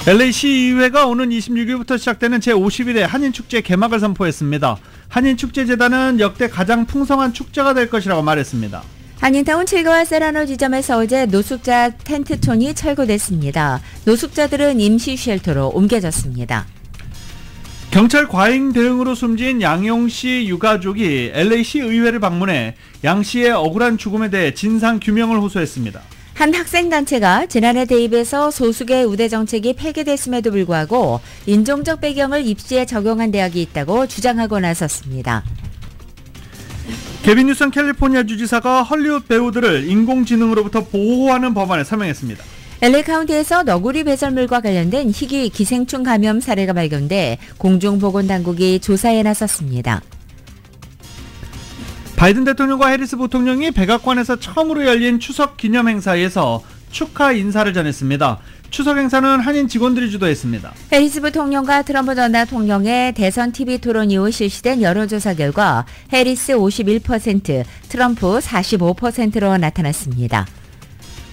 LA시의회가 오는 26일부터 시작되는 제51회 한인축제 개막을 선포했습니다. 한인축제재단은 역대 가장 풍성한 축제가 될 것이라고 말했습니다. 한인타운 7가와 세라노 지점에서 어제 노숙자 텐트촌이 철거됐습니다. 노숙자들은 임시 쉘터로 옮겨졌습니다. 경찰 과잉 대응으로 숨진 양용씨 유가족이 LA시 의회를 방문해 양씨의 억울한 죽음에 대해 진상 규명을 호소했습니다. 한 학생단체가 지난해 대입에서 소수계 우대 정책이 폐기됐음에도 불구하고 인종적 배경을 입시에 적용한 대학이 있다고 주장하고 나섰습니다. 게빈 뉴섬 캘리포니아 주지사가 헐리우드 배우들을 인공지능으로부터 보호하는 법안을 서명했습니다. LA 카운티에서 너구리 배설물과 관련된 희귀 기생충 감염 사례가 발견돼 공중보건당국이 조사에 나섰습니다. 바이든 대통령과 해리스 부통령이 백악관에서 처음으로 열린 추석 기념 행사에서 축하 인사를 전했습니다. 추석 행사는 한인 직원들이 주도했습니다. 해리스 부통령과 트럼프 전 대통령의 대선 TV 토론 이후 실시된 여론조사 결과 해리스 51%, 트럼프 45%로 나타났습니다.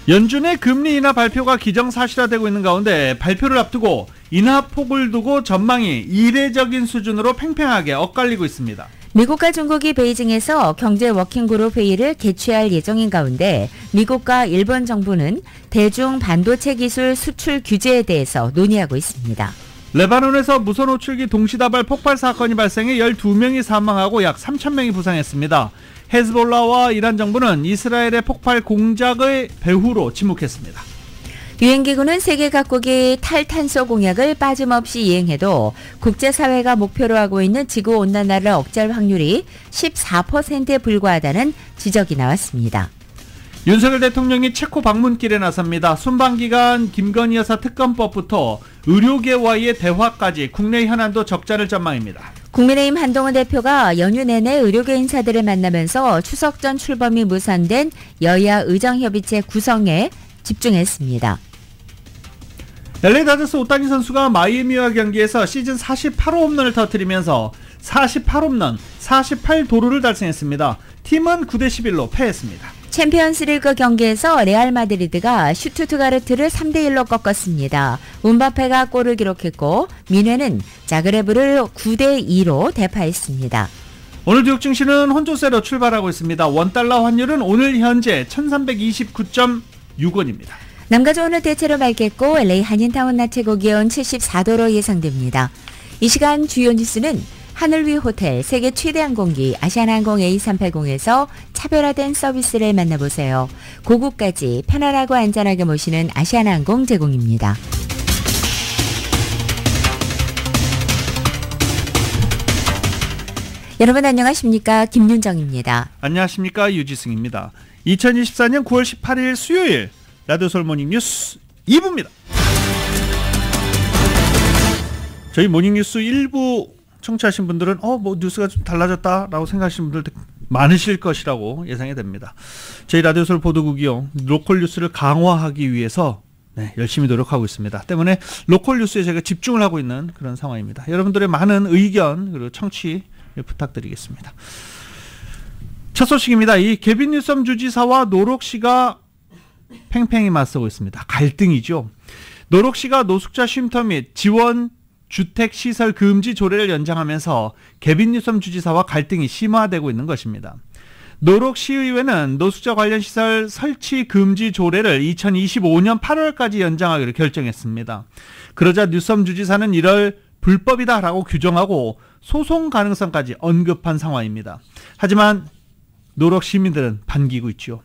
연준의 금리 인하 발표가 기정사실화되고 있는 가운데 발표를 앞두고 인하폭을 두고 전망이 이례적인 수준으로 팽팽하게 엇갈리고 있습니다. 미국과 중국이 베이징에서 경제 워킹그룹 회의를 개최할 예정인 가운데 미국과 일본 정부는 대중 반도체 기술 수출 규제에 대해서 논의하고 있습니다. 레바논에서 무선 호출기 동시다발 폭발 사건이 발생해 12명이 사망하고 약 3,000명이 부상했습니다. 헤즈볼라와 이란 정부는 이스라엘의 폭발 공작의 배후로 지목했습니다. 유엔기구는 세계 각국이 탈탄소 공약을 빠짐없이 이행해도 국제사회가 목표로 하고 있는 지구온난화를 억제할 확률이 14%에 불과하다는 지적이 나왔습니다. 윤석열 대통령이 체코 방문길에 나섭니다. 순방기간 김건희 여사 특검법부터 의료계와의 대화까지 국내 현안도 적잖을 전망입니다. 국민의힘 한동훈 대표가 연휴 내내 의료계 인사들을 만나면서 추석 전 출범이 무산된 여야 의정협의체 구성에 집중했습니다. LA 다저스 오타니 선수가 마이애미와 경기에서 시즌 48호 홈런을 터뜨리면서 48홈런, 48도루를 달성했습니다. 팀은 9대11로 패했습니다. 챔피언스리그 경기에서 레알 마드리드가 슈투트가르트를 3대1로 꺾었습니다. 운바페가 골을 기록했고 미네는 자그레브를 9대2로 대파했습니다. 오늘 뉴욕 증시는 혼조세로 출발하고 있습니다. 원달러 환율은 오늘 현재 1329.6원입니다. 남가주 오늘 대체로 맑겠고 LA 한인타운 낮 최고 기온 74도로 예상됩니다. 이 시간 주요 뉴스는 하늘 위 호텔 세계 최대 항공기 아시아나항공 A380에서 차별화된 서비스를 만나보세요. 고국까지 편안하고 안전하게 모시는 아시아나항공 제공입니다. 여러분 안녕하십니까? 김윤정입니다. 안녕하십니까? 유지승입니다. 2024년 9월 18일 수요일 라디오솔 모닝뉴스 2부입니다. 저희 모닝뉴스 1부 청취하신 분들은 뭐 뉴스가 좀 달라졌다라고 생각하시는 분들 많으실 것이라고 예상이 됩니다. 저희 라디오솔 보도국이요. 로컬 뉴스를 강화하기 위해서 열심히 노력하고 있습니다. 때문에 로컬 뉴스에 제가 집중을 하고 있는 그런 상황입니다. 여러분들의 많은 의견 그리고 청취 부탁드리겠습니다. 첫 소식입니다. 이 게빈 뉴섬 주지사와 노록시가 팽팽히 맞서고 있습니다. 갈등이죠. 노록시가 노숙자 쉼터 및 지원 주택시설 금지 조례를 연장하면서 게빈 뉴섬 주지사와 갈등이 심화되고 있는 것입니다. 노록시의회는 노숙자 관련 시설 설치 금지 조례를 2025년 8월까지 연장하기로 결정했습니다. 그러자 뉴섬 주지사는 이를 불법이다라고 규정하고 소송 가능성까지 언급한 상황입니다. 하지만 노록 시민들은 반기고 있죠.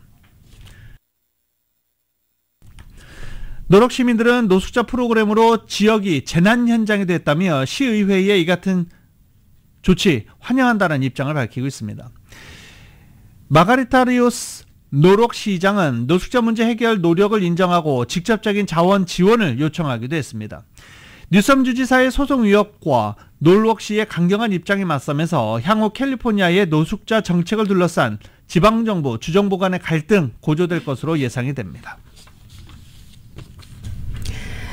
노록 시민들은 노숙자 프로그램으로 지역이 재난 현장이 됐다며 시의회에 이 같은 조치 환영한다는 입장을 밝히고 있습니다. 마가리타 리오스 노록 시장은 노숙자 문제 해결 노력을 인정하고 직접적인 자원 지원을 요청하기도 했습니다. 뉴섬 주지사의 소송 위협과 노록 시의 강경한 입장에 맞서면서 향후 캘리포니아의 노숙자 정책을 둘러싼 지방정부, 주정부 간의 갈등 고조될 것으로 예상이 됩니다.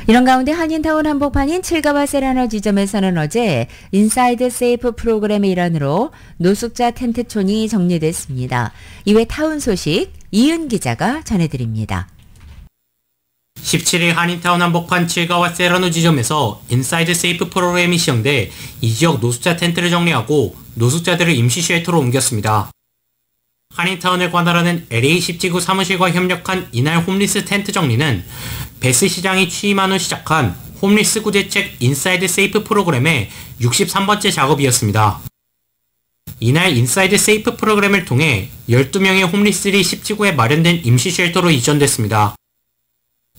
이런 가운데 한인타운 한복판인 7가와 세라노 지점에서는 어제 인사이드 세이프 프로그램의 일환으로 노숙자 텐트촌이 정리됐습니다. 이외 타운 소식 이은 기자가 전해드립니다. 17일 한인타운 한복판 7가와 세라노 지점에서 인사이드 세이프 프로그램이 시행돼 이 지역 노숙자 텐트를 정리하고 노숙자들을 임시 쉘터로 옮겼습니다. 한인타운을 관할하는 LA 10지구 사무실과 협력한 이날 홈리스 텐트 정리는 베스 시장이 취임한 후 시작한 홈리스 구제책 인사이드 세이프 프로그램의 63번째 작업이었습니다. 이날 인사이드 세이프 프로그램을 통해 12명의 홈리스들이 10지구에 마련된 임시 쉘터로 이전됐습니다.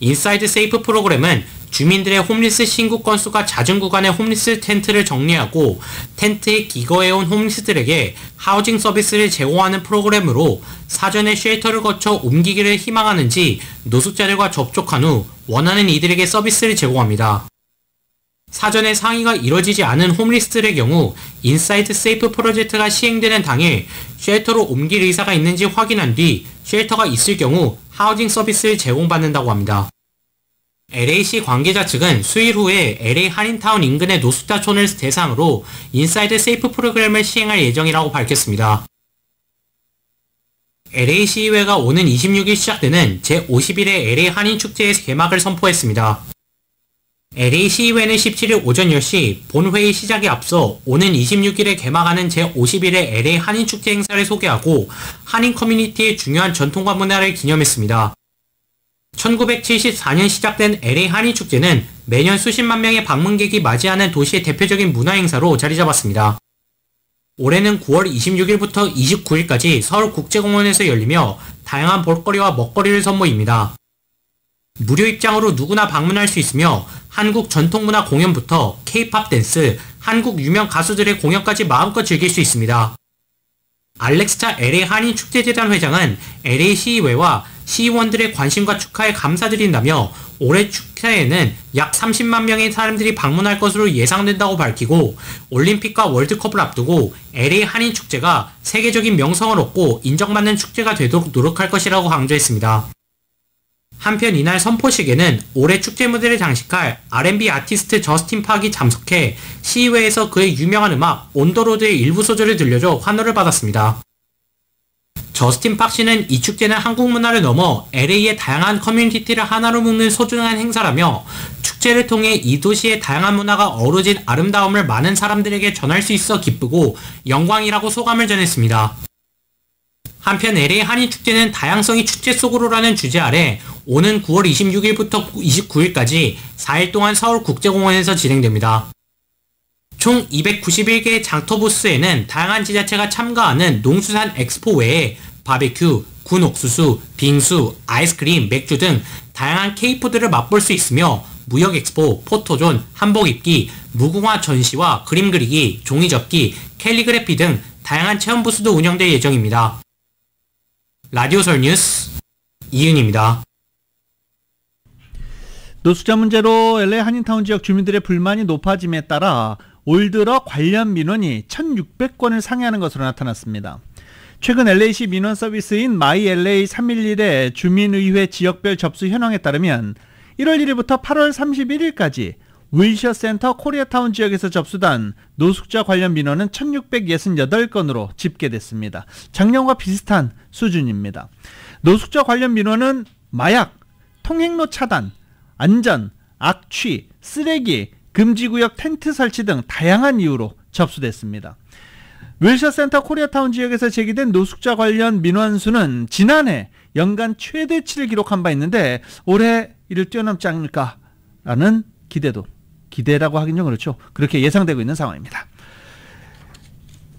인사이드 세이프 프로그램은 주민들의 홈리스 신고 건수가 잦은 구간의 홈리스 텐트를 정리하고 텐트에 기거해온 홈리스들에게 하우징 서비스를 제공하는 프로그램으로 사전에 쉘터를 거쳐 옮기기를 희망하는지 노숙자들과 접촉한 후 원하는 이들에게 서비스를 제공합니다. 사전에 상의가 이뤄지지 않은 홈리스들의 경우 인사이드 세이프 프로젝트가 시행되는 당일 쉘터로 옮길 의사가 있는지 확인한 뒤 쉘터가 있을 경우 하우징 서비스를 제공받는다고 합니다. LA시 관계자 측은 수일 후에 LA 한인타운 인근의 노숙자촌을 대상으로 인사이드 세이프 프로그램을 시행할 예정이라고 밝혔습니다. LA시의회가 오는 26일 시작되는 제51회 LA 한인축제의 개막을 선포했습니다. LA시의회는 17일 오전 10시 본회의 시작에 앞서 오는 26일에 개막하는 제51회 LA 한인축제 행사를 소개하고 한인 커뮤니티의 중요한 전통과 문화를 기념했습니다. 1974년 시작된 LA 한인축제는 매년 수십만 명의 방문객이 맞이하는 도시의 대표적인 문화행사로 자리잡았습니다. 올해는 9월 26일부터 29일까지 서울국제공원에서 열리며 다양한 볼거리와 먹거리를 선보입니다. 무료 입장으로 누구나 방문할 수 있으며 한국 전통문화 공연부터 K-팝 댄스, 한국 유명 가수들의 공연까지 마음껏 즐길 수 있습니다. 알렉스차 LA 한인축제재단 회장은 LA 시의회와 시의원들의 관심과 축하에 감사드린다며 올해 축제에는 약 30만 명의 사람들이 방문할 것으로 예상된다고 밝히고 올림픽과 월드컵을 앞두고 LA 한인축제가 세계적인 명성을 얻고 인정받는 축제가 되도록 노력할 것이라고 강조했습니다. 한편 이날 선포식에는 올해 축제 무대를 장식할 R&B 아티스트 저스틴 팍이 참석해 시의회에서 그의 유명한 음악 온더로드의 일부 소절을 들려줘 환호를 받았습니다. 저스틴 팍 씨는 이 축제는 한국 문화를 넘어 LA의 다양한 커뮤니티를 하나로 묶는 소중한 행사라며 축제를 통해 이 도시의 다양한 문화가 어우러진 아름다움을 많은 사람들에게 전할 수 있어 기쁘고 영광이라고 소감을 전했습니다. 한편 LA 한인축제는 다양성이 축제 속으로라는 주제 아래 오는 9월 26일부터 29일까지 4일 동안 서울국제공원에서 진행됩니다. 총 291개의 장터 부스에는 다양한 지자체가 참가하는 농수산 엑스포 외에 바베큐, 군 옥수수, 빙수, 아이스크림, 맥주 등 다양한 K푸드를 맛볼 수 있으며 무역 엑스포, 포토존, 한복 입기, 무궁화 전시와 그림 그리기, 종이 접기, 캘리그래피 등 다양한 체험 부스도 운영될 예정입니다. 라디오설 뉴스 이은입니다. 노숙자 문제로 LA 한인타운 지역 주민들의 불만이 높아짐에 따라 올 들어 관련 민원이 1,600건을 상회하는 것으로 나타났습니다. 최근 LA시 민원 서비스인 마이LA 311의 주민의회 지역별 접수 현황에 따르면 1월 1일부터 8월 31일까지 윌셔센터 코리아타운 지역에서 접수된 노숙자 관련 민원은 1,668건으로 집계됐습니다. 작년과 비슷한 수준입니다. 노숙자 관련 민원은 마약, 통행로 차단, 안전, 악취, 쓰레기, 금지구역 텐트 설치 등 다양한 이유로 접수됐습니다. 윌셔센터 코리아타운 지역에서 제기된 노숙자 관련 민원 수는 지난해 연간 최대치를 기록한 바 있는데 올해 이를 뛰어넘지 않을까라는 기대라고 하긴 좀 그렇죠. 그렇게 예상되고 있는 상황입니다.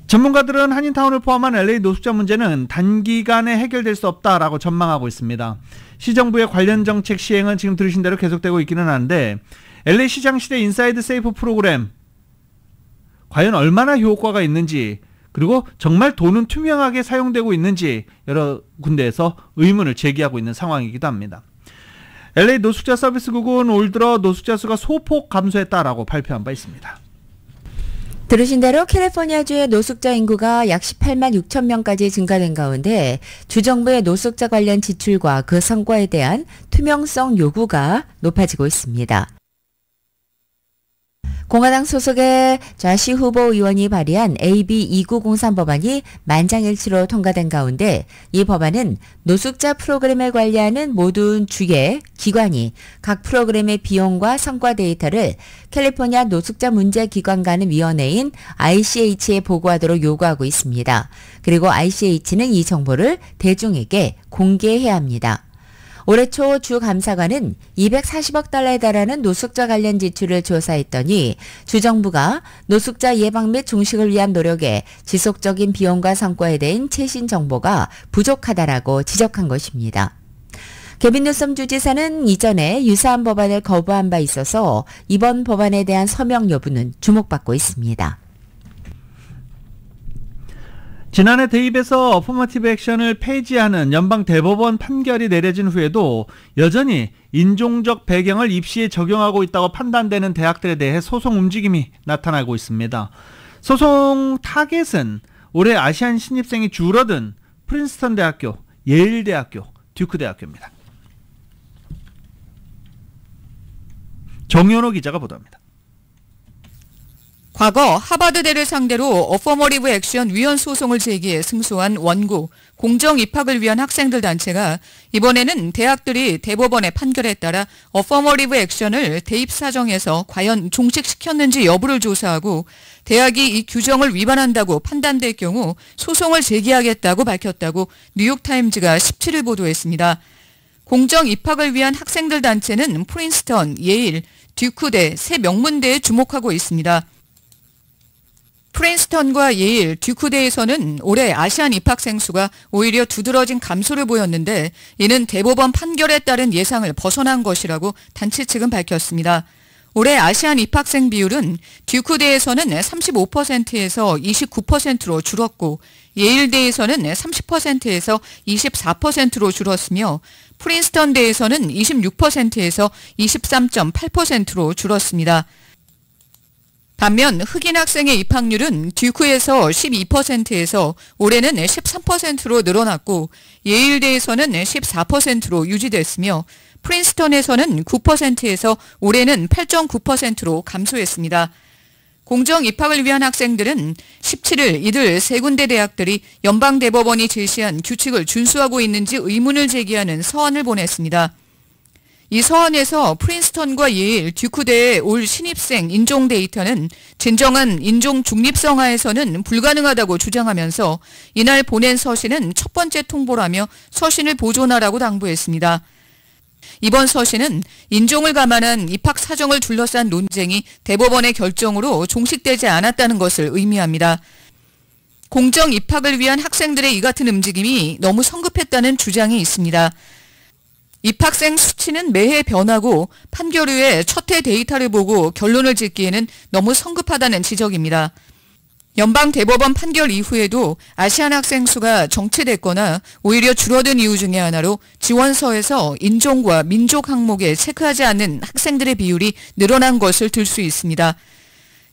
전문가들은 한인타운을 포함한 LA 노숙자 문제는 단기간에 해결될 수 없다라고 전망하고 있습니다. 시정부의 관련 정책 시행은 지금 들으신 대로 계속되고 있기는 한데 LA 시장시대 인사이드 세이프 프로그램 과연 얼마나 효과가 있는지 그리고 정말 돈은 투명하게 사용되고 있는지 여러 군데에서 의문을 제기하고 있는 상황이기도 합니다. LA 노숙자 서비스국은 올 들어 노숙자 수가 소폭 감소했다라고 발표한 바 있습니다. 들으신 대로 캘리포니아주의 노숙자 인구가 약 18만 6천 명까지 증가된 가운데 주정부의 노숙자 관련 지출과 그 성과에 대한 투명성 요구가 높아지고 있습니다. 공화당 소속의 좌시 후보 의원이 발의한 AB 2903 법안이 만장일치로 통과된 가운데 이 법안은 노숙자 프로그램을 관리하는 모든 주계, 기관이 각 프로그램의 비용과 성과 데이터를 캘리포니아 노숙자 문제기관과는 위원회인 ICH에 보고하도록 요구하고 있습니다. 그리고 ICH는 이 정보를 대중에게 공개해야 합니다. 올해 초 주 감사관은 240억 달러에 달하는 노숙자 관련 지출을 조사했더니 주 정부가 노숙자 예방 및 종식을 위한 노력에 지속적인 비용과 성과에 대한 최신 정보가 부족하다라고 지적한 것입니다. 개빈 뉴섬 주지사는 이전에 유사한 법안을 거부한 바 있어서 이번 법안에 대한 서명 여부는 주목받고 있습니다. 지난해 대입에서 어퍼머티브 액션을 폐지하는 연방 대법원 판결이 내려진 후에도 여전히 인종적 배경을 입시에 적용하고 있다고 판단되는 대학들에 대해 소송 움직임이 나타나고 있습니다. 소송 타겟은 올해 아시안 신입생이 줄어든 프린스턴 대학교, 예일 대학교, 듀크 대학교입니다. 정연호 기자가 보도합니다. 과거 하버드대를 상대로 어퍼머티브 액션 위헌 소송을 제기해 승소한 원고, 공정 입학을 위한 학생들 단체가 이번에는 대학들이 대법원의 판결에 따라 어퍼머티브 액션을 대입 사정에서 과연 종식시켰는지 여부를 조사하고 대학이 이 규정을 위반한다고 판단될 경우 소송을 제기하겠다고 밝혔다고 뉴욕타임즈가 17일 보도했습니다. 공정 입학을 위한 학생들 단체는 프린스턴, 예일, 듀크대 세 명문대에 주목하고 있습니다. 프린스턴과 예일, 듀크대에서는 올해 아시안 입학생 수가 오히려 두드러진 감소를 보였는데 이는 대법원 판결에 따른 예상을 벗어난 것이라고 단체 측은 밝혔습니다. 올해 아시안 입학생 비율은 듀크대에서는 35%에서 29%로 줄었고 예일대에서는 30%에서 24%로 줄었으며 프린스턴대에서는 26%에서 23.8%로 줄었습니다. 반면 흑인 학생의 입학률은 듀크에서 12%에서 올해는 13%로 늘어났고 예일대에서는 14%로 유지됐으며 프린스턴에서는 9%에서 올해는 8.9%로 감소했습니다. 공정 입학을 위한 학생들은 17일 이들 세 군데 대학들이 연방대법원이 제시한 규칙을 준수하고 있는지 의문을 제기하는 서한을 보냈습니다. 이 서한에서 프린스턴과 예일, 듀크대의 올 신입생 인종 데이터는 진정한 인종 중립성 하에서는 불가능하다고 주장하면서 이날 보낸 서신은 첫 번째 통보라며 서신을 보존하라고 당부했습니다. 이번 서신은 인종을 감안한 입학 사정을 둘러싼 논쟁이 대법원의 결정으로 종식되지 않았다는 것을 의미합니다. 공정 입학을 위한 학생들의 이 같은 움직임이 너무 성급했다는 주장이 있습니다. 입학생 수치는 매해 변하고 판결 후에 첫 해 데이터를 보고 결론을 짓기에는 너무 성급하다는 지적입니다. 연방대법원 판결 이후에도 아시안 학생 수가 정체됐거나 오히려 줄어든 이유 중에 하나로 지원서에서 인종과 민족 항목에 체크하지 않는 학생들의 비율이 늘어난 것을 들 수 있습니다.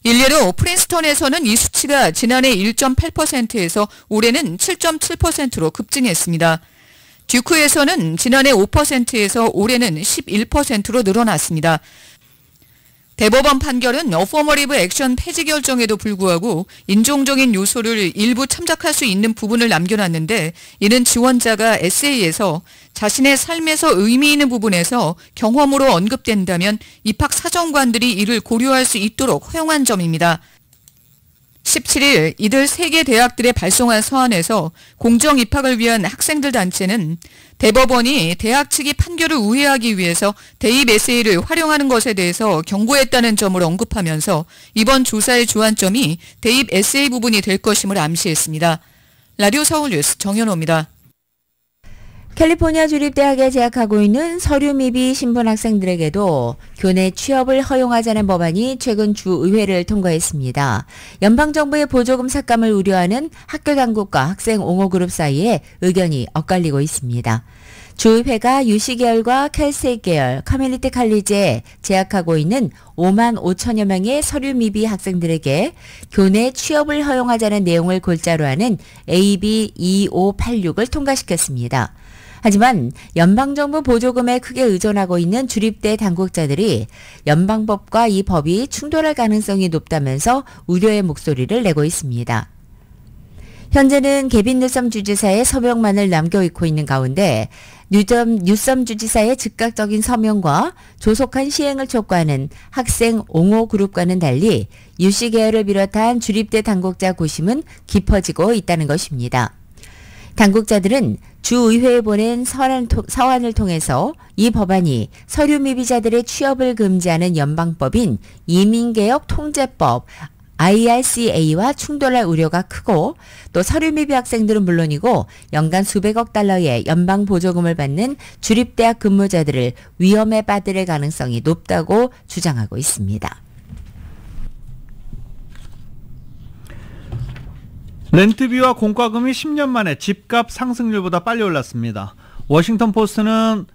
일례로 프린스턴에서는 이 수치가 지난해 1.8%에서 올해는 7.7%로 급증했습니다. 듀크에서는 지난해 5%에서 올해는 11%로 늘어났습니다. 대법원 판결은 어퍼머티브 액션 폐지 결정에도 불구하고 인종적인 요소를 일부 참작할 수 있는 부분을 남겨놨는데 이는 지원자가 에세이에서 자신의 삶에서 의미 있는 부분에서 경험으로 언급된다면 입학 사정관들이 이를 고려할 수 있도록 허용한 점입니다. 17일 이들 세 개 대학들에 발송한 서한에서 공정 입학을 위한 학생들 단체는 대법원이 대학 측이 판결을 우회하기 위해서 대입 에세이를 활용하는 것에 대해서 경고했다는 점을 언급하면서 이번 조사의 주안점이 대입 에세이 부분이 될 것임을 암시했습니다. 라디오 서울 뉴스 정연호입니다. 캘리포니아 주립대학에 재학하고 있는 서류 미비 신분 학생들에게도 교내 취업을 허용하자는 법안이 최근 주의회를 통과했습니다. 연방정부의 보조금 삭감을 우려하는 학교 당국과 학생 옹호그룹 사이에 의견이 엇갈리고 있습니다. 주의회가 UC 계열과 캘스테이트 계열, 커뮤니티 칼리지에 재학하고 있는 5만 5천여 명의 서류 미비 학생들에게 교내 취업을 허용하자는 내용을 골자로 하는 AB 2586을 통과시켰습니다. 하지만 연방정부 보조금에 크게 의존하고 있는 주립대 당국자들이 연방법과 이 법이 충돌할 가능성이 높다면서 우려의 목소리를 내고 있습니다. 현재는 개빈 뉴섬 주지사의 서명만을 남겨있고 있는 가운데 뉴섬 주지사의 즉각적인 서명과 조속한 시행을 촉구하는 학생 옹호 그룹과는 달리 유씨 계열을 비롯한 주립대 당국자 고심은 깊어지고 있다는 것입니다. 당국자들은 주의회에 보낸 서한을 통해서 이 법안이 서류 미비자들의 취업을 금지하는 연방법인 이민개혁 통제법 IRCA와 충돌할 우려가 크고 또 서류 미비 학생들은 물론이고 연간 수백억 달러의 연방 보조금을 받는 주립대학 근무자들을 위험에 빠뜨릴 가능성이 높다고 주장하고 있습니다. 렌트비와 공과금이 10년 만에 집값 상승률보다 빨리 올랐습니다. 워싱턴 포스트는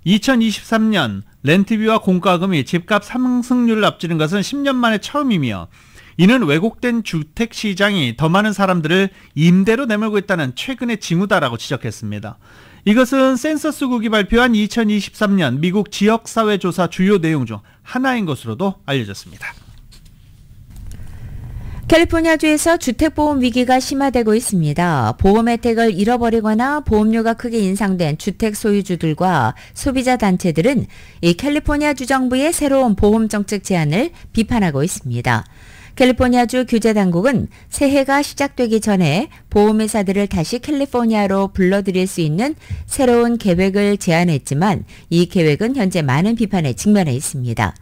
2023년 렌트비와 공과금이 집값 상승률을 앞지른 것은 10년 만에 처음이며 이는 왜곡된 주택시장이 더 많은 사람들을 임대로 내몰고 있다는 최근의 징후다라고 지적했습니다. 이것은 센서스국이 발표한 2023년 미국 지역사회조사 주요 내용 중 하나인 것으로도 알려졌습니다. 캘리포니아주에서 주택보험 위기가 심화되고 있습니다. 보험 혜택을 잃어버리거나 보험료가 크게 인상된 주택 소유주들과 소비자 단체들은 이 캘리포니아 주정부의 새로운 보험 정책 제안을 비판하고 있습니다. 캘리포니아주 규제당국은 새해가 시작되기 전에 보험회사들을 다시 캘리포니아로 불러들일 수 있는 새로운 계획을 제안했지만 이 계획은 현재 많은 비판에 직면해 있습니다.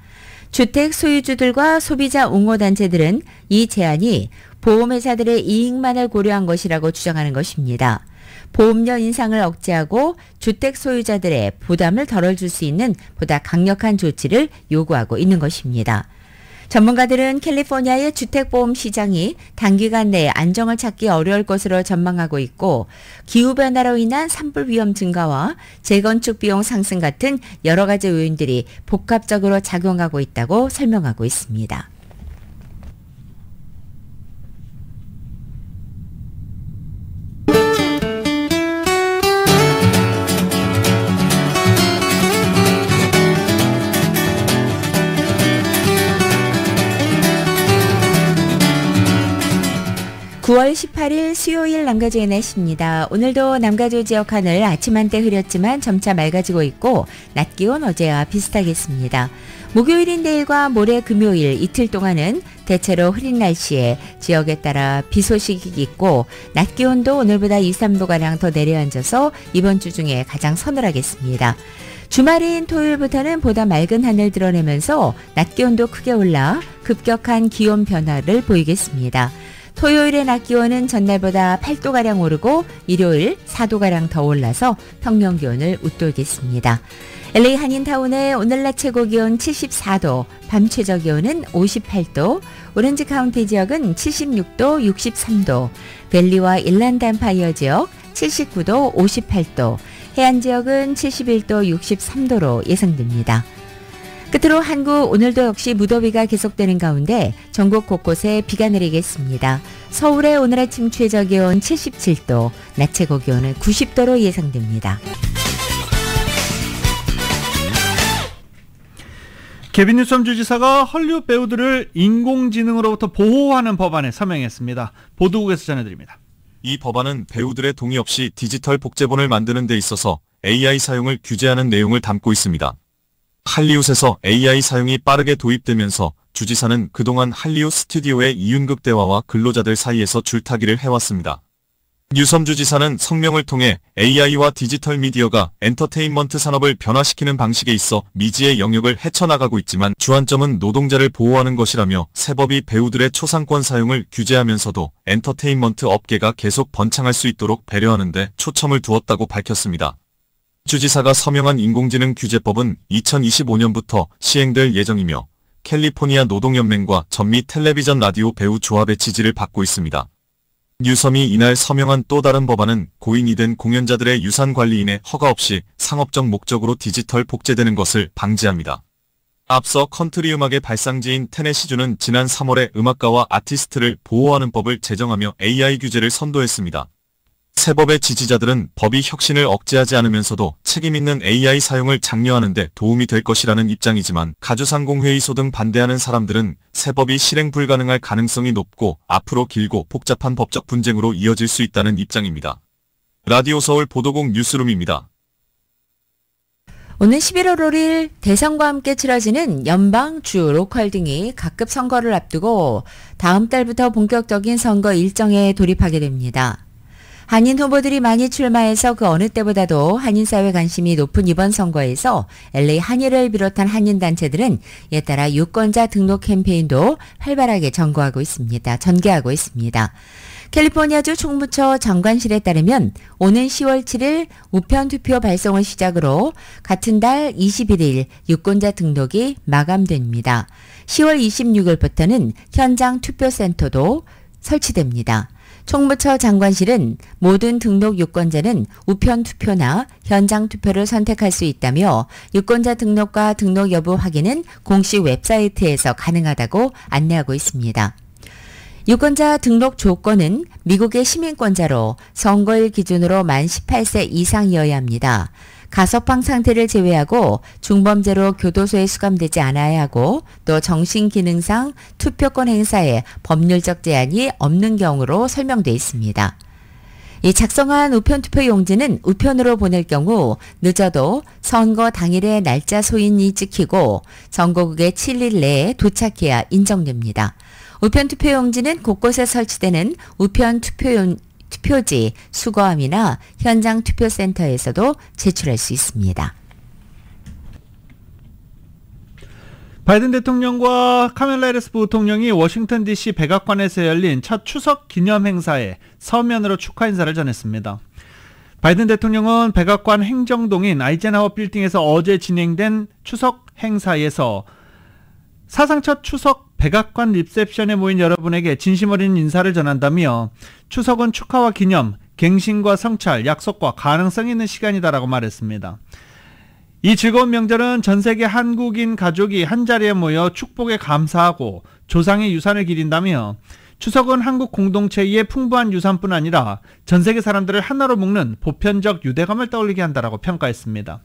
주택 소유주들과 소비자 옹호단체들은 이 제안이 보험회사들의 이익만을 고려한 것이라고 주장하는 것입니다. 보험료 인상을 억제하고 주택 소유자들의 부담을 덜어줄 수 있는 보다 강력한 조치를 요구하고 있는 것입니다. 전문가들은 캘리포니아의 주택보험 시장이 단기간 내에 안정을 찾기 어려울 것으로 전망하고 있고 기후변화로 인한 산불 위험 증가와 재건축 비용 상승 같은 여러 가지 요인들이 복합적으로 작용하고 있다고 설명하고 있습니다. (9월 18일) 수요일 남가주의 날씨입니다. 오늘도 남가주 지역 하늘 아침 한때 흐렸지만 점차 맑아지고 있고 낮 기온 어제와 비슷하겠습니다. 목요일인 내일과 모레 금요일 이틀 동안은 대체로 흐린 날씨에 지역에 따라 비 소식이 있고 낮 기온도 오늘보다 2, 3도가량 더 내려앉아서 이번 주 중에 가장 서늘하겠습니다. 주말인 토요일부터는 보다 맑은 하늘 드러내면서 낮 기온도 크게 올라 급격한 기온 변화를 보이겠습니다. 토요일의 낮 기온은 전날보다 8도가량 오르고 일요일 4도가량 더 올라서 평년 기온을 웃돌겠습니다. LA 한인타운의 오늘 낮 최고 기온 74도, 밤 최저 기온은 58도, 오렌지 카운티 지역은 76도, 63도, 밸리와 일란드 엠파이어 지역 79도, 58도, 해안 지역은 71도, 63도로 예상됩니다. 끝으로 한국 오늘도 역시 무더위가 계속되는 가운데 전국 곳곳에 비가 내리겠습니다. 서울의 오늘 아침 최저 기온 77도, 낮 최고 기온은 90도로 예상됩니다. 개빈 뉴섬 주지사가 헐리우드 배우들을 인공지능으로부터 보호하는 법안에 서명했습니다. 보도국에서 전해드립니다. 이 법안은 배우들의 동의 없이 디지털 복제본을 만드는 데 있어서 AI 사용을 규제하는 내용을 담고 있습니다. 할리우드에서 AI 사용이 빠르게 도입되면서 주지사는 그동안 할리우드 스튜디오의 이윤극 대화와 근로자들 사이에서 줄타기를 해왔습니다. 뉴섬 주지사는 성명을 통해 AI와 디지털 미디어가 엔터테인먼트 산업을 변화시키는 방식에 있어 미지의 영역을 헤쳐나가고 있지만 주안점은 노동자를 보호하는 것이라며 새 법이 배우들의 초상권 사용을 규제하면서도 엔터테인먼트 업계가 계속 번창할 수 있도록 배려하는 데 초점을 두었다고 밝혔습니다. 주지사가 서명한 인공지능 규제법은 2025년부터 시행될 예정이며 캘리포니아 노동연맹과 전미 텔레비전 라디오 배우 조합의 지지를 받고 있습니다. 뉴섬이 이날 서명한 또 다른 법안은 고인이 된 공연자들의 유산관리인의 허가 없이 상업적 목적으로 디지털 복제되는 것을 방지합니다. 앞서 컨트리 음악의 발상지인 테네시주는 지난 3월에 음악가와 아티스트를 보호하는 법을 제정하며 AI 규제를 선도했습니다. 새법의 지지자들은 법이 혁신을 억제하지 않으면서도 책임있는 AI 사용을 장려하는 데 도움이 될 것이라는 입장이지만 가주상공회의소 등 반대하는 사람들은 새법이 실행 불가능할 가능성이 높고 앞으로 길고 복잡한 법적 분쟁으로 이어질 수 있다는 입장입니다. 라디오 서울 보도국 뉴스룸입니다. 오는 11월 5일 대선과 함께 치러지는 연방, 주, 로컬 등이 각급 선거를 앞두고 다음 달부터 본격적인 선거 일정에 돌입하게 됩니다. 한인 후보들이 많이 출마해서 그 어느 때보다도 한인사회 관심이 높은 이번 선거에서 LA 한일을 비롯한 한인단체들은 이에 따라 유권자 등록 캠페인도 활발하게 전개하고 있습니다. 캘리포니아주 총무처 장관실에 따르면 오는 10월 7일 우편 투표 발송을 시작으로 같은 달 21일 유권자 등록이 마감됩니다. 10월 26일부터는 현장 투표센터도 설치됩니다. 총무처 장관실은 모든 등록 유권자는 우편 투표나 현장 투표를 선택할 수 있다며 유권자 등록과 등록 여부 확인은 공식 웹사이트에서 가능하다고 안내하고 있습니다. 유권자 등록 조건은 미국의 시민권자로 선거일 기준으로 만 18세 이상이어야 합니다. 가석방 상태를 제외하고 중범죄로 교도소에 수감되지 않아야 하고 또 정신기능상 투표권 행사에 법률적 제한이 없는 경우로 설명돼 있습니다. 이 작성한 우편투표 용지는 우편으로 보낼 경우 늦어도 선거 당일의 날짜 소인이 찍히고 선거국에 7일 내에 도착해야 인정됩니다. 우편투표 용지는 곳곳에 설치되는 투표지, 수거함이나 현장 투표센터에서도 제출할 수 있습니다. 바이든 대통령과 카멜라 해리스 부통령이 워싱턴 DC 백악관에서 열린 첫 추석 기념 행사에 서면으로 축하 인사를 전했습니다. 바이든 대통령은 백악관 행정동인 아이젠하워 빌딩에서 어제 진행된 추석 행사에서 사상 첫 추석 백악관 리셉션에 모인 여러분에게 진심 어린 인사를 전한다며 추석은 축하와 기념, 갱신과 성찰, 약속과 가능성 있는 시간이다라고 말했습니다. 이 즐거운 명절은 전 세계 한국인 가족이 한자리에 모여 축복에 감사하고 조상의 유산을 기린다며 추석은 한국 공동체의 풍부한 유산뿐 아니라 전 세계 사람들을 하나로 묶는 보편적 유대감을 떠올리게 한다라고 평가했습니다.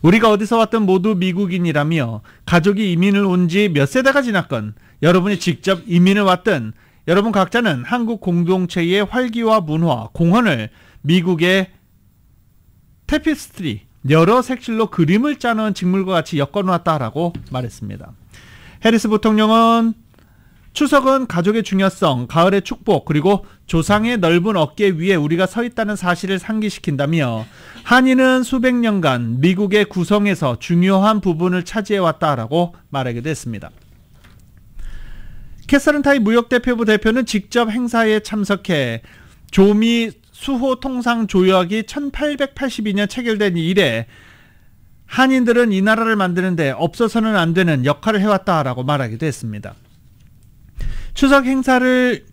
우리가 어디서 왔든 모두 미국인이라며 가족이 이민을 온 지 몇 세대가 지났건 여러분이 직접 이민을 왔든 여러분 각자는 한국 공동체의 활기와 문화, 공헌을 미국의 테피스트리, 여러 색실로 그림을 짜는 직물과 같이 엮어놓았다라고 말했습니다. 해리스 부통령은 추석은 가족의 중요성, 가을의 축복, 그리고 조상의 넓은 어깨 위에 우리가 서 있다는 사실을 상기시킨다며 한인은 수백 년간 미국의 구성에서 중요한 부분을 차지해왔다라고 말하기도 했습니다. 캐서린 타이 무역대표부 대표는 직접 행사에 참석해 조미 수호 통상 조약이 1882년 체결된 이래 한인들은 이 나라를 만드는데 없어서는 안 되는 역할을 해왔다라고 말하기도 했습니다. 추석 행사를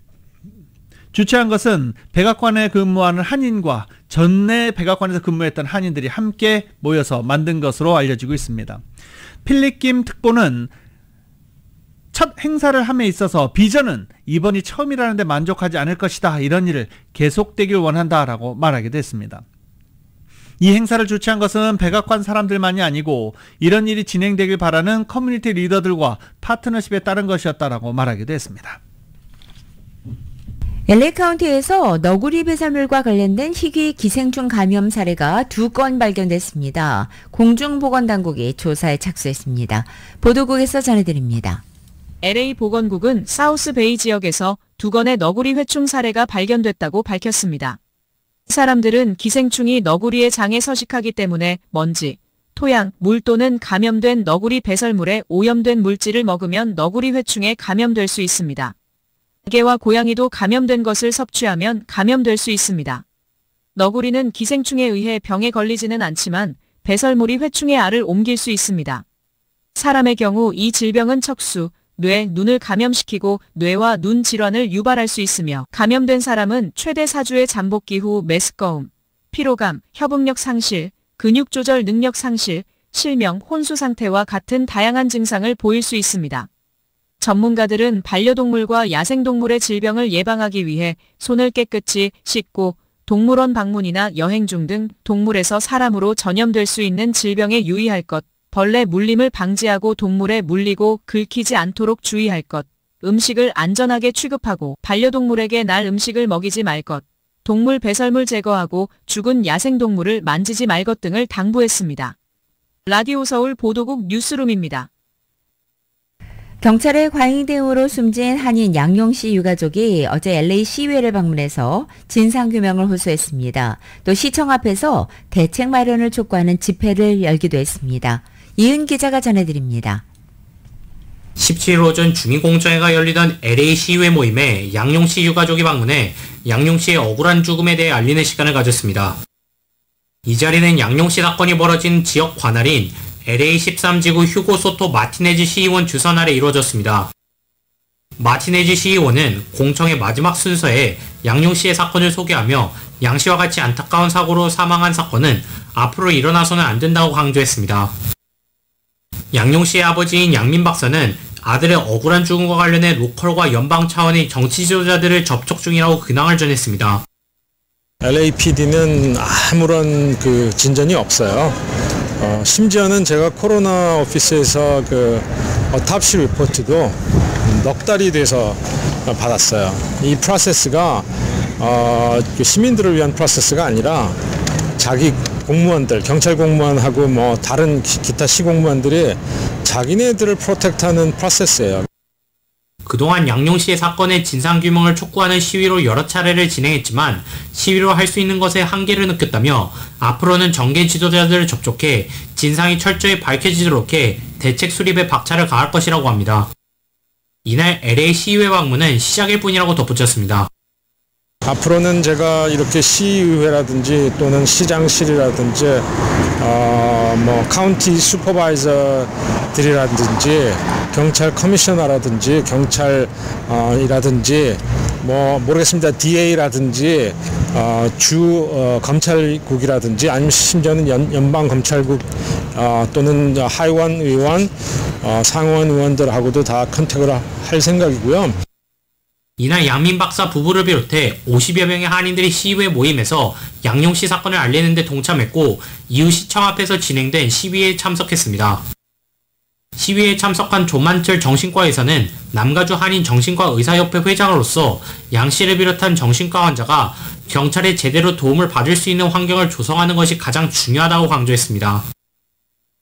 주최한 것은 백악관에 근무하는 한인과 전내 백악관에서 근무했던 한인들이 함께 모여서 만든 것으로 알려지고 있습니다. 필립 김 특보는 첫 행사를 함에 있어서 비전은 이번이 처음이라는 데 만족하지 않을 것이다. 이런 일을 계속되길 원한다라고 말하기도 했습니다. 이 행사를 주최한 것은 백악관 사람들만이 아니고 이런 일이 진행되길 바라는 커뮤니티 리더들과 파트너십에 따른 것이었다라고 말하기도 했습니다. LA 카운티에서 너구리 배설물과 관련된 희귀 기생충 감염 사례가 2건 발견됐습니다. 공중보건당국이 조사에 착수했습니다. 보도국에서 전해드립니다. LA 보건국은 사우스베이 지역에서 2건의 너구리 회충 사례가 발견됐다고 밝혔습니다. 사람들은 기생충이 너구리의 장에 서식하기 때문에 먼지, 토양, 물 또는 감염된 너구리 배설물에 오염된 물질을 먹으면 너구리 회충에 감염될 수 있습니다. 개와 고양이도 감염된 것을 섭취하면 감염될 수 있습니다. 너구리는 기생충에 의해 병에 걸리지는 않지만 배설물이 회충의 알을 옮길 수 있습니다. 사람의 경우 이 질병은 척수, 뇌, 눈을 감염시키고 뇌와 눈 질환을 유발할 수 있으며 감염된 사람은 최대 4주의 잠복기 후 메스꺼움, 피로감, 협응력 상실, 근육 조절 능력 상실, 실명, 혼수 상태와 같은 다양한 증상을 보일 수 있습니다. 전문가들은 반려동물과 야생동물의 질병을 예방하기 위해 손을 깨끗이 씻고 동물원 방문이나 여행 중 등 동물에서 사람으로 전염될 수 있는 질병에 유의할 것, 벌레 물림을 방지하고 동물에 물리고 긁히지 않도록 주의할 것, 음식을 안전하게 취급하고 반려동물에게 날 음식을 먹이지 말 것, 동물 배설물 제거하고 죽은 야생동물을 만지지 말 것 등을 당부했습니다. 라디오 서울 보도국 뉴스룸입니다. 경찰의 과잉 대응으로 숨진 한인 양용씨 유가족이 어제 LA 시의회를 방문해서 진상규명을 호소했습니다. 또 시청 앞에서 대책 마련을 촉구하는 집회를 열기도 했습니다. 이은 기자가 전해드립니다. 17일 오전 주민공청회가 열리던 LA 시의회 모임에 양용씨 유가족이 방문해 양용씨의 억울한 죽음에 대해 알리는 시간을 가졌습니다. 이 자리는 양용씨 사건이 벌어진 지역 관할인 LA 13지구 휴고 소토 마티네즈 시의원 주선 아래 이루어졌습니다. 마티네즈 시의원은 공청회 마지막 순서에 양용씨의 사건을 소개하며 양씨와 같이 안타까운 사고로 사망한 사건은 앞으로 일어나서는 안 된다고 강조했습니다. 양용씨의 아버지인 양민 박사는 아들의 억울한 죽음과 관련해 로컬과 연방 차원의 정치 지도자들을 접촉 중이라고 근황을 전했습니다. LAPD는 아무런 진전이 없어요. 심지어는 제가 코로나 오피스에서 어탑시 리포트도 넉 달이 돼서 받았어요. 이 프로세스가 시민들을 위한 프로세스가 아니라 자기 공무원들, 경찰 공무원하고 다른 기타 시공무원들이 자기네들을 프로텍트하는 프로세스예요. 그동안 양용씨의 사건의 진상규명을 촉구하는 시위로 여러 차례를 진행했지만 시위로 할 수 있는 것에 한계를 느꼈다며 앞으로는 정계 지도자들을 접촉해 진상이 철저히 밝혀지도록 해 대책 수립에 박차를 가할 것이라고 합니다. 이날 LA 시의회 방문은 시작일 뿐이라고 덧붙였습니다. 앞으로는 제가 이렇게 시의회라든지 또는 시장실이라든지 카운티 슈퍼바이저들이라든지 경찰 커미셔너라든지 경찰이라든지 모르겠습니다. DA라든지 주 검찰국이라든지 아니면 심지어는 연방 검찰국 또는 하원 의원, 상원 의원들하고도 다 컨택을 할 생각이고요. 이날 양민 박사 부부를 비롯해 50여 명의 한인들이 시의회 모임에서 양용씨 사건을 알리는 데 동참했고 이후 시청 앞에서 진행된 시위에 참석했습니다. 시위에 참석한 조만철 정신과의사는 남가주 한인 정신과 의사협회 회장으로서 양 씨를 비롯한 정신과 환자가 경찰에 제대로 도움을 받을 수 있는 환경을 조성하는 것이 가장 중요하다고 강조했습니다.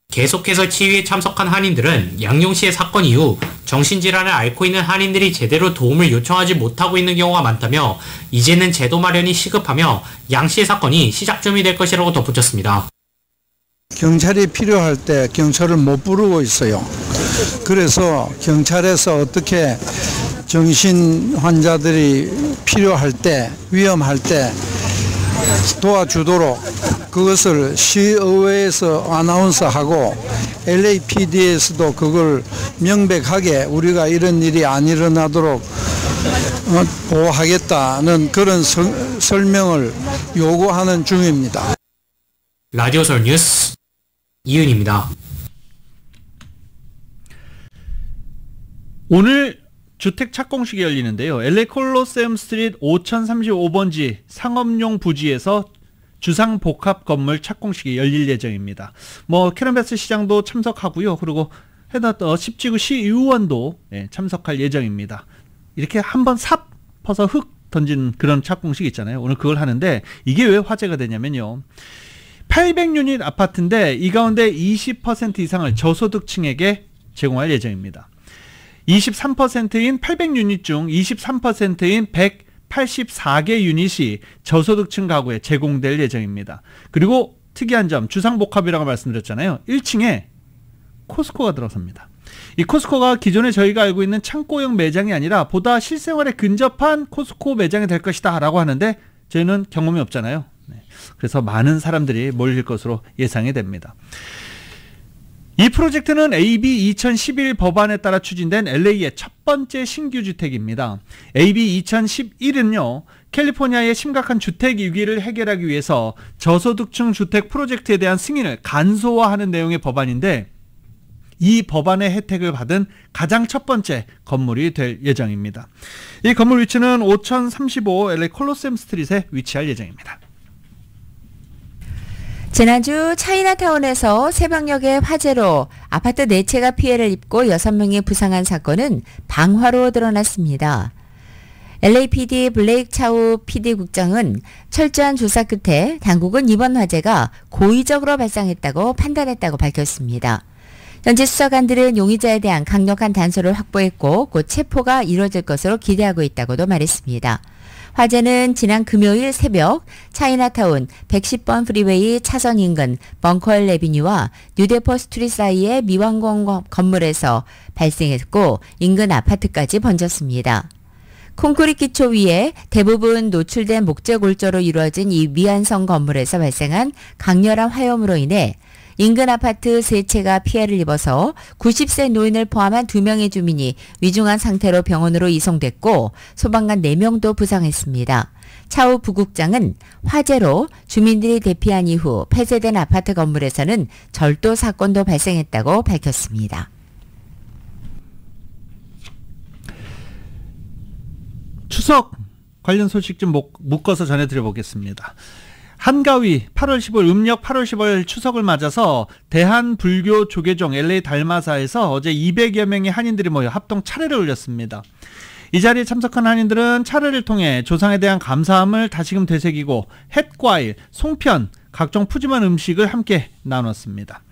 계속해서 시위에 참석한 한인들은 양용씨의 사건 이후 정신질환을 앓고 있는 한인들이 제대로 도움을 요청하지 못하고 있는 경우가 많다며 이제는 제도 마련이 시급하며 양 씨의 사건이 시작점이 될 것이라고 덧붙였습니다. 경찰이 필요할 때 경찰을 못 부르고 있어요. 그래서 경찰에서 어떻게 정신 환자들이 필요할 때, 위험할 때 도와주도록 그것을 시의회에서 아나운서하고 LAPD에서도 그걸 명백하게 우리가 이런 일이 안 일어나도록 보호하겠다는 그런 설명을 요구하는 중입니다. 라디오 서울 뉴스 이은입니다. 오늘 주택 착공식이 열리는데요. LA 콜로세움 스트리트 5035번지 상업용 부지에서 주상복합 건물 착공식이 열릴 예정입니다. 캐런베스 시장도 참석하고요. 그리고 해당 10지구 시의원도 참석할 예정입니다. 이렇게 한번 삽 퍼서 흙 던진 그런 착공식 있잖아요. 오늘 그걸 하는데 이게 왜 화제가 되냐면요. 800유닛 아파트인데 이 가운데 20% 이상을 저소득층에게 제공할 예정입니다. 23%인 800유닛 중 23%인 184개 유닛이 저소득층 가구에 제공될 예정입니다. 그리고 특이한 점, 주상복합이라고 말씀드렸잖아요. 1층에 코스코가 들어섭니다. 이 코스코가 기존에 저희가 알고 있는 창고형 매장이 아니라 보다 실생활에 근접한 코스코 매장이 될 것이다 라고 하는데 저희는 경험이 없잖아요. 그래서 많은 사람들이 몰릴 것으로 예상이 됩니다. 이 프로젝트는 AB 2011 법안에 따라 추진된 LA의 첫 번째 신규 주택입니다. AB 2011은요, 캘리포니아의 심각한 주택 위기를 해결하기 위해서 저소득층 주택 프로젝트에 대한 승인을 간소화하는 내용의 법안인데 이 법안의 혜택을 받은 가장 첫 번째 건물이 될 예정입니다. 이 건물 위치는 5035 LA 콜로세움 스트릿에 위치할 예정입니다. 지난주 차이나타운에서 새벽녘에 화재로 아파트 4채가 피해를 입고 6명이 부상한 사건은 방화로 드러났습니다. LAPD 블레이크 차우 PD국장은 철저한 조사 끝에 당국은 이번 화재가 고의적으로 발생했다고 판단했다고 밝혔습니다. 현재 수사관들은 용의자에 대한 강력한 단서를 확보했고 곧 체포가 이뤄질 것으로 기대하고 있다고도 말했습니다. 화재는 지난 금요일 새벽 차이나타운 110번 프리웨이 차선 인근 벙커엘 애비뉴와 뉴데포 스트리트 사이의 미완공 건물에서 발생했고 인근 아파트까지 번졌습니다. 콘크리트 기초 위에 대부분 노출된 목재골조로 이루어진 이 미완성 건물에서 발생한 강렬한 화염으로 인해 인근 아파트 3채가 피해를 입어서 90세 노인을 포함한 2명의 주민이 위중한 상태로 병원으로 이송됐고 소방관 4명도 부상했습니다. 차우 부국장은 화재로 주민들이 대피한 이후 폐쇄된 아파트 건물에서는 절도 사건도 발생했다고 밝혔습니다. 추석 관련 소식 좀 묶어서 전해드려보겠습니다. 한가위 8월 15일 음력 8월 15일 추석을 맞아서 대한불교조계종 LA 달마사에서 어제 200여 명의 한인들이 모여 합동 차례를 올렸습니다. 이 자리에 참석한 한인들은 차례를 통해 조상에 대한 감사함을 다시금 되새기고 햇과일, 송편, 각종 푸짐한 음식을 함께 나눴습니다.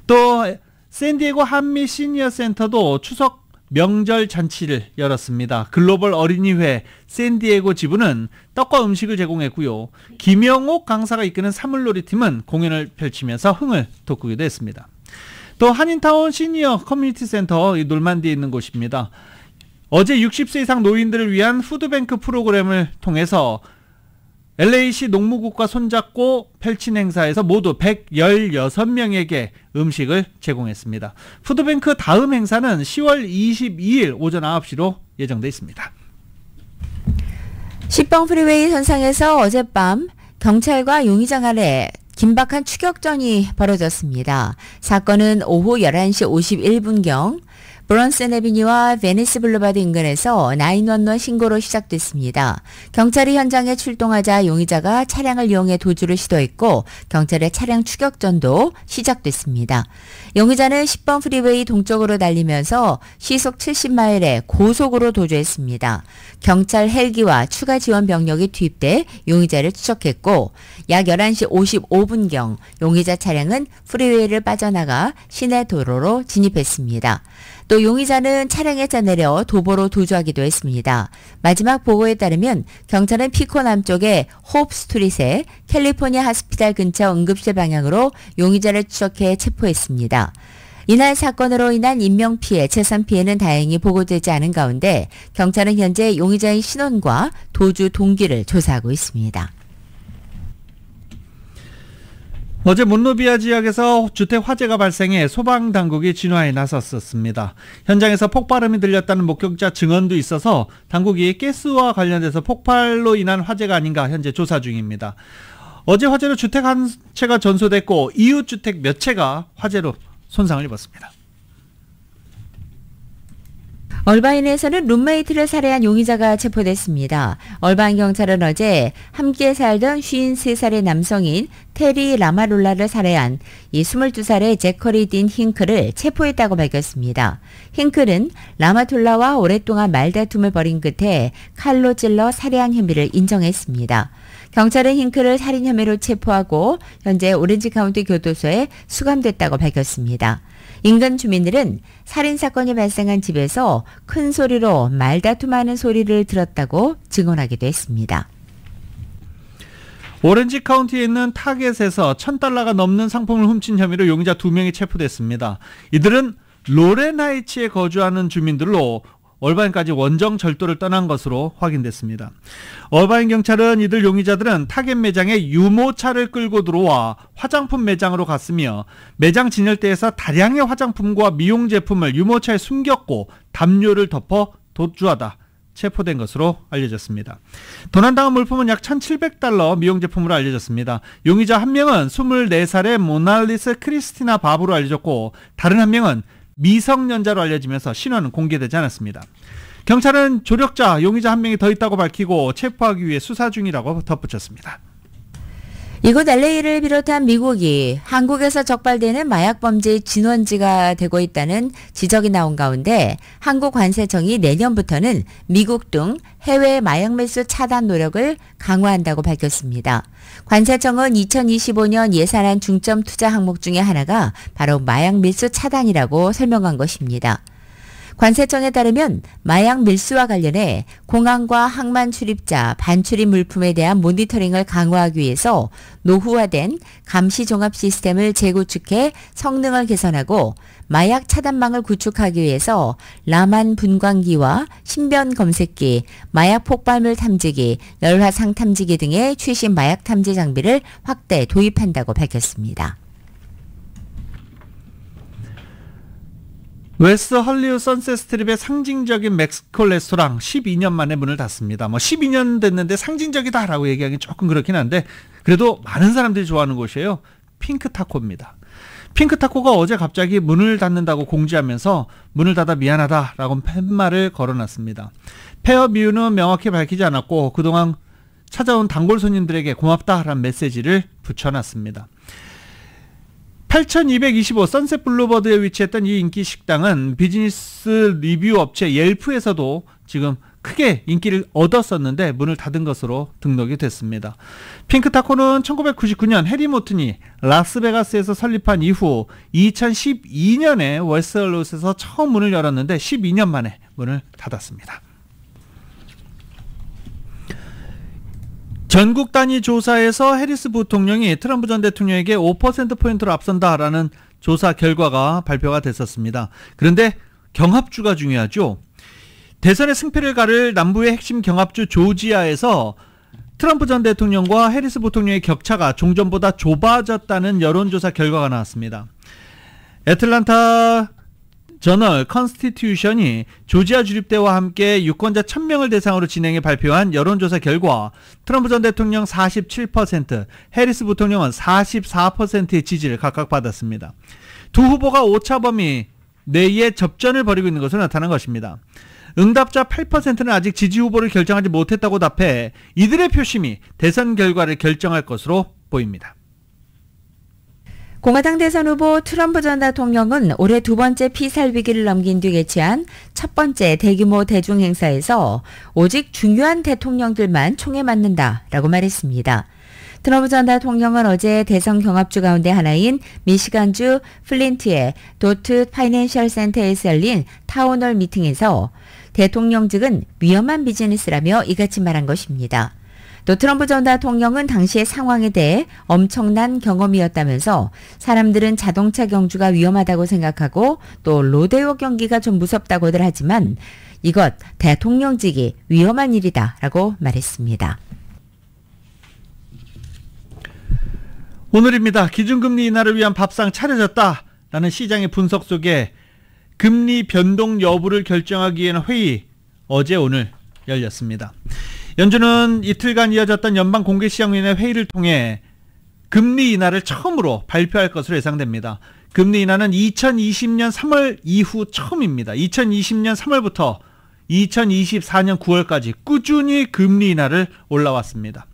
또 샌디에고 한미 시니어 센터도 추석 명절 잔치를 열었습니다. 글로벌 어린이회 샌디에고 지부는 떡과 음식을 제공했고요. 김영옥 강사가 이끄는 사물놀이팀은 공연을 펼치면서 흥을 돋구기도 했습니다. 또 한인타운 시니어 커뮤니티 센터 놀만디에 있는 곳입니다. 어제 60세 이상 노인들을 위한 푸드뱅크 프로그램을 통해서 LA시 농무국과 손잡고 펼친 행사에서 모두 116명에게 음식을 제공했습니다. 푸드뱅크 다음 행사는 10월 22일 오전 9시로 예정돼 있습니다. 10번 프리웨이 선상에서 어젯밤 경찰과 용의자 간에 긴박한 추격전이 벌어졌습니다. 사건은 오후 11시 51분경 브론슨 애비뉴와 베니스 블루바드 인근에서 911 신고로 시작됐습니다. 경찰이 현장에 출동하자 용의자가 차량을 이용해 도주를 시도했고 경찰의 차량 추격전도 시작됐습니다. 용의자는 10번 프리웨이 동쪽으로 달리면서 시속 70마일에 고속으로 도주했습니다. 경찰 헬기와 추가 지원 병력이 투입돼 용의자를 추적했고 약 11시 55분경 용의자 차량은 프리웨이를 빠져나가 시내 도로로 진입했습니다. 또 용의자는 차량에서 내려 도보로 도주하기도 했습니다. 마지막 보고에 따르면 경찰은 피코 남쪽의 호프 스트릿에 캘리포니아 하스피탈 근처 응급실 방향으로 용의자를 추적해 체포했습니다. 이날 사건으로 인한 인명피해, 재산피해는 다행히 보고되지 않은 가운데 경찰은 현재 용의자의 신원과 도주 동기를 조사하고 있습니다. 어제 몬로비아 지역에서 주택 화재가 발생해 소방당국이 진화에 나섰었습니다. 현장에서 폭발음이 들렸다는 목격자 증언도 있어서 당국이 가스와 관련돼서 폭발로 인한 화재가 아닌가 현재 조사 중입니다. 어제 화재로 주택 한 채가 전소됐고 이웃 주택 몇 채가 화재로 손상을 입었습니다. 얼바인에서는 룸메이트를 살해한 용의자가 체포됐습니다. 얼바인 경찰은 어제 함께 살던 53살의 남성인 테리 라마룰라를 살해한 이 22살의 제커리 딘 힝크를 체포했다고 밝혔습니다. 힝크는 라마툴라와 오랫동안 말다툼을 벌인 끝에 칼로 찔러 살해한 혐의를 인정했습니다. 경찰은 힝크를 살인 혐의로 체포하고 현재 오렌지 카운티 교도소에 수감됐다고 밝혔습니다. 인근 주민들은 살인사건이 발생한 집에서 큰 소리로 말다툼하는 소리를 들었다고 증언하기도 했습니다. 오렌지 카운티에 있는 타겟에서 $1,000가 넘는 상품을 훔친 혐의로 용의자 2명이 체포됐습니다. 이들은 로렌 하이츠에 거주하는 주민들로 얼바인까지 원정 절도를 떠난 것으로 확인됐습니다. 얼바인 경찰은 이들 용의자들은 타겟 매장에 유모차를 끌고 들어와 화장품 매장으로 갔으며 매장 진열대에서 다량의 화장품과 미용 제품을 유모차에 숨겼고 담요를 덮어 도주하다 체포된 것으로 알려졌습니다. 도난당한 물품은 약 $1,700 미용 제품으로 알려졌습니다. 용의자 한 명은 24살의 모날리스 크리스티나 바브로 알려졌고 다른 한 명은 미성년자로 알려지면서 신원은 공개되지 않았습니다. 경찰은 조력자, 용의자 한 명이 더 있다고 밝히고 체포하기 위해 수사 중이라고 덧붙였습니다. 이곳 LA를 비롯한 미국이 한국에서 적발되는 마약 범죄의 진원지가 되고 있다는 지적이 나온 가운데 한국관세청이 내년부터는 미국 등 해외 마약 매수 차단 노력을 강화한다고 밝혔습니다. 관세청은 2025년 예산안 중점 투자 항목 중에 하나가 바로 마약 밀수 차단이라고 설명한 것입니다. 관세청에 따르면 마약 밀수와 관련해 공항과 항만 출입자, 반출입 물품에 대한 모니터링을 강화하기 위해서 노후화된 감시 종합 시스템을 재구축해 성능을 개선하고 마약 차단망을 구축하기 위해서 라만 분광기와 신변 검색기, 마약 폭발물 탐지기, 열화상 탐지기 등의 최신 마약 탐지 장비를 확대 도입한다고 밝혔습니다. 웨스트 헐리우드 선셋 스트립의 상징적인 멕시코 레스토랑 12년 만에 문을 닫습니다. 12년 됐는데 상징적이다라고 얘기하기 조금 그렇긴 한데 그래도 많은 사람들이 좋아하는 곳이에요. 핑크타코입니다. 핑크타코가 어제 갑자기 문을 닫는다고 공지하면서 문을 닫아 미안하다라고 팻말을 걸어놨습니다. 폐업 이유는 명확히 밝히지 않았고 그동안 찾아온 단골 손님들에게 고맙다라는 메시지를 붙여놨습니다. 8225 선셋 블루버드에 위치했던 이 인기 식당은 비즈니스 리뷰 업체 옐프에서도 지금 크게 인기를 얻었었는데 문을 닫은 것으로 등록이 됐습니다. 핑크타코는 1999년 해리 모튼이 라스베가스에서 설립한 이후 2012년에 웨스트홀리우드에서 처음 문을 열었는데 12년 만에 문을 닫았습니다. 전국 단위 조사에서 해리스 부통령이 트럼프 전 대통령에게 5%포인트로 앞선다라는 조사 결과가 발표가 됐었습니다. 그런데 경합주가 중요하죠. 대선의 승패를 가를 남부의 핵심 경합주 조지아에서 트럼프 전 대통령과 해리스 부통령의 격차가 종전보다 좁아졌다는 여론조사 결과가 나왔습니다. 애틀란타 저널 컨스티튜션이 조지아 주립대와 함께 유권자 1000명을 대상으로 진행해 발표한 여론조사 결과 트럼프 전 대통령 47%, 해리스 부통령은 44%의 지지를 각각 받았습니다. 두 후보가 오차범위 내에 접전을 벌이고 있는 것으로 나타난 것입니다. 응답자 8%는 아직 지지 후보를 결정하지 못했다고 답해 이들의 표심이 대선 결과를 결정할 것으로 보입니다. 공화당 대선 후보 트럼프 전 대통령은 올해 두 번째 피살 위기를 넘긴 뒤 개최한 첫 번째 대규모 대중행사에서 오직 중요한 대통령들만 총에 맞는다라고 말했습니다. 트럼프 전 대통령은 어제 대선 경합주 가운데 하나인 미시간주 플린트의 도트 파이낸셜 센터에서 열린 타운홀 미팅에서 대통령직은 위험한 비즈니스라며 이같이 말한 것입니다. 또 트럼프 전 대통령은 당시의 상황에 대해 엄청난 경험이었다면서 사람들은 자동차 경주가 위험하다고 생각하고 또 로데오 경기가 좀 무섭다고들 하지만 이것 대통령직이 위험한 일이다라고 말했습니다. 오늘입니다. 기준금리 인하를 위한 밥상 차려졌다라는 시장의 분석 속에 금리 변동 여부를 결정하기 위한 회의 어제 오늘 열렸습니다. 연준은 이틀간 이어졌던 연방 공개시장위원회 회의를 통해 금리 인하를 처음으로 발표할 것으로 예상됩니다. 금리 인하는 2020년 3월 이후 처음입니다. 2020년 3월부터 2024년 9월까지 꾸준히 금리 인하를 올라왔습니다.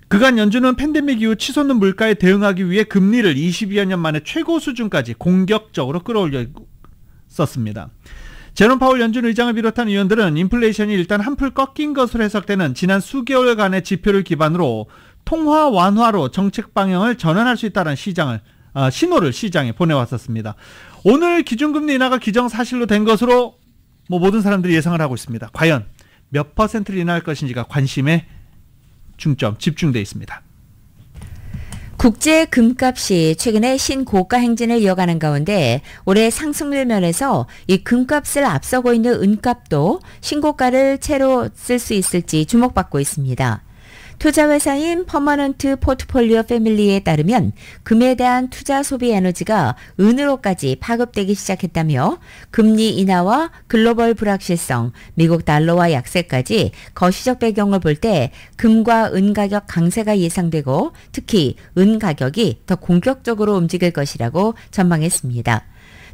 그간 연준은 팬데믹 이후 치솟는 물가에 대응하기 위해 금리를 22여 년 만에 최고 수준까지 공격적으로 끌어올렸었습니다. 제롬 파월 연준 의장을 비롯한 의원들은 인플레이션이 일단 한풀 꺾인 것으로 해석되는 지난 수개월간의 지표를 기반으로 통화 완화로 정책 방향을 전환할 수 있다는 신호를 시장에 보내왔었습니다. 오늘 기준금리 인하가 기정사실로 된 것으로 모든 사람들이 예상을 하고 있습니다. 과연 몇 퍼센트를 인하할 것인지가 관심에 집중되어 있습니다. 국제 금값이 최근에 신고가 행진을 이어가는 가운데 올해 상승률 면에서 이 금값을 앞서고 있는 은값도 신고가를 채로 쓸 수 있을지 주목받고 있습니다. 투자회사인 퍼머넌트 포트폴리오 패밀리에 따르면 금에 대한 투자 소비 에너지가 은으로까지 파급되기 시작했다며 금리 인하와 글로벌 불확실성, 미국 달러와 약세까지 거시적 배경을 볼 때 금과 은 가격 강세가 예상되고 특히 은 가격이 더 공격적으로 움직일 것이라고 전망했습니다.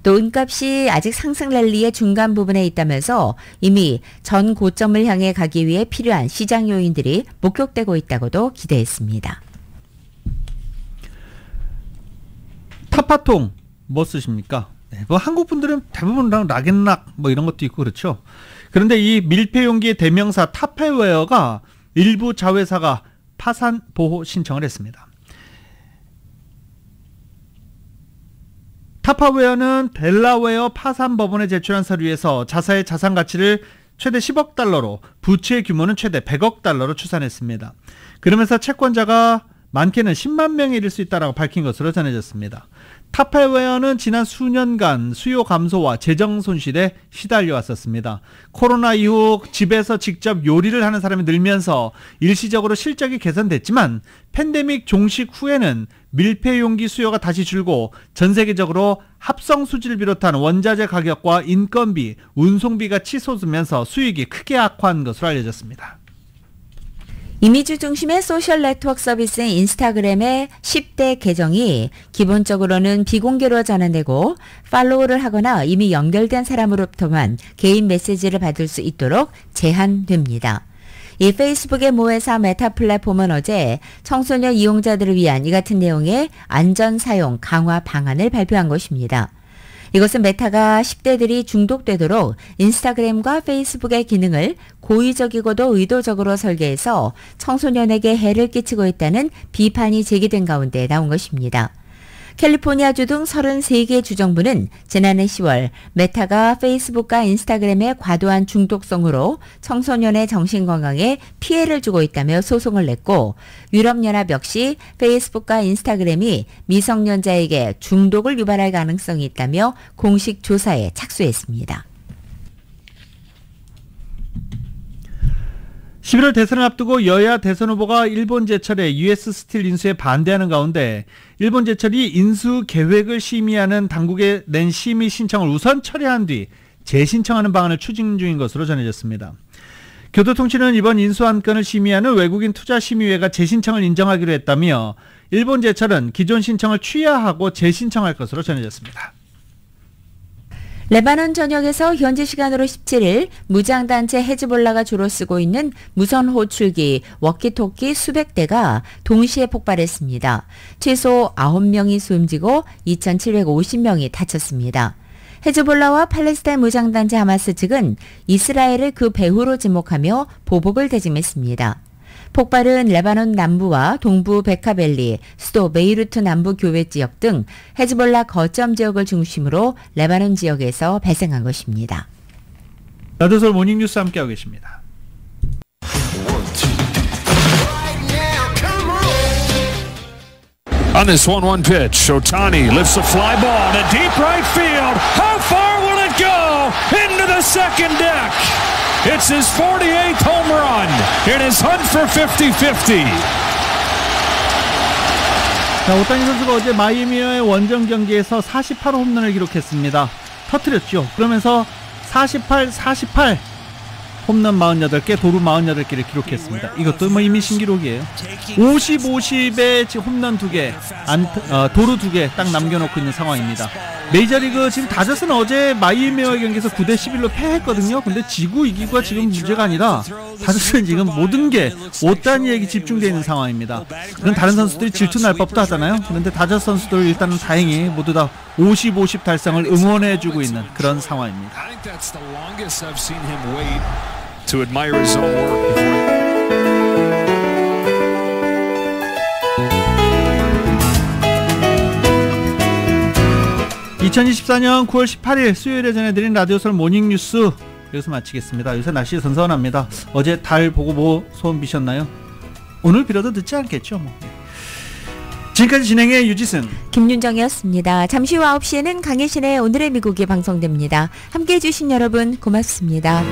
또 은값이 아직 상승 랠리의 중간 부분에 있다면서 이미 전 고점을 향해 가기 위해 필요한 시장 요인들이 목격되고 있다고도 기대했습니다. 타파통 뭐 쓰십니까? 네, 뭐 한국 분들은 대부분 락앤락 뭐 이런 것도 있고 그렇죠. 그런데 이 밀폐 용기의 대명사 타파웨어가 일부 자회사가 파산 보호 신청을 했습니다. 타파웨어는 델라웨어 파산 법원에 제출한 서류에서 자사의 자산 가치를 최대 10억 달러로 부채의 규모는 최대 100억 달러로 추산했습니다. 그러면서 채권자가 많게는 10만 명에 이를 수 있다고 밝힌 것으로 전해졌습니다. 타파웨어는 지난 수년간 수요 감소와 재정 손실에 시달려 왔었습니다. 코로나 이후 집에서 직접 요리를 하는 사람이 늘면서 일시적으로 실적이 개선됐지만 팬데믹 종식 후에는 밀폐 용기 수요가 다시 줄고 전 세계적으로 합성 수지를 비롯한 원자재 가격과 인건비, 운송비가 치솟으면서 수익이 크게 악화한 것으로 알려졌습니다. 이미지 중심의 소셜 네트워크 서비스인 인스타그램의 10대 계정이 기본적으로는 비공개로 전환되고 팔로우를 하거나 이미 연결된 사람으로부터만 개인 메시지를 받을 수 있도록 제한됩니다. 이 페이스북의 모회사 메타 플랫폼은 어제 청소년 이용자들을 위한 이 같은 내용의 안전 사용 강화 방안을 발표한 것입니다. 이것은 메타가 10대들이 중독되도록 인스타그램과 페이스북의 기능을 고의적이고도 의도적으로 설계해서 청소년에게 해를 끼치고 있다는 비판이 제기된 가운데 나온 것입니다. 캘리포니아주 등 33개 주정부는 지난해 10월 메타가 페이스북과 인스타그램의 과도한 중독성으로 청소년의 정신건강에 피해를 주고 있다며 소송을 냈고 유럽연합 역시 페이스북과 인스타그램이 미성년자에게 중독을 유발할 가능성이 있다며 공식 조사에 착수했습니다. 11월 대선을 앞두고 여야 대선 후보가 일본 제철에 US 스틸 인수에 반대하는 가운데 일본 제철이 인수 계획을 심의하는 당국에 낸 심의 신청을 우선 철회한 뒤 재신청하는 방안을 추진 중인 것으로 전해졌습니다. 교도통신은 이번 인수 안건을 심의하는 외국인 투자심의회가 재신청을 인정하기로 했다며 일본 제철은 기존 신청을 취하하고 재신청할 것으로 전해졌습니다. 레바논 전역에서 현지 시간으로 17일 무장단체 헤즈볼라가 주로 쓰고 있는 무선 호출기, 워키토키 수백 대가 동시에 폭발했습니다. 최소 9명이 숨지고 2,750명이 다쳤습니다. 헤즈볼라와 팔레스타인 무장단체 하마스 측은 이스라엘을 그 배후로 지목하며 보복을 대짐했습니다. 폭발은 레바논 남부와 동부 베카벨리, 수도 베이루트 남부 교외 지역 등 헤즈볼라 거점 지역을 중심으로 레바논 지역에서 발생한 것입니다. 라디오서울 모닝뉴스 함께하고 계십니다. On this 1-1 pitch, Ohtani lifts a fly ball to deep right field. How far will it go? Into the second deck. It's his 48th home run in his hunt for 50-50. 자, 오타니 선수가 어제 마이애미와의 원정 경기에서 48호 홈런을 기록했습니다. 터뜨렸죠. 그러면서 48 홈런 48개, 도루 48개를 기록했습니다. 이것도 뭐 이미 신기록이에요. 50-50에 홈런 2개, 도루 2개 딱 남겨놓고 있는 상황입니다. 메이저리그 지금 다저스는 어제 마이애미와의 경기에서 9-11로 패했거든요. 근데 지구 이기고가 지금 문제가 아니라 다저스는 지금 모든 게 오타니에게 집중되어 있는 상황입니다. 그런 다른 선수들이 질투날 법도 하잖아요. 그런데 다저스 선수들 일단은 다행히 모두 다 50-50 달성을 응원해주고 있는 그런 상황입니다. To admire his own work before. 2024년 9월 18일 수요일에 전해드린 라디오서울 모닝뉴스 여기서 마치겠습니다. 요새 날씨 선선합니다. 어제 달 보고 뭐 소원 비셨나요? 오늘 빌어도 늦지 않겠죠. 뭐. 지금까지 진행의 유지승, 김윤정이었습니다. 잠시 후 9시에는 강혜신의 오늘의 미국이 방송됩니다. 함께해 주신 여러분 고맙습니다.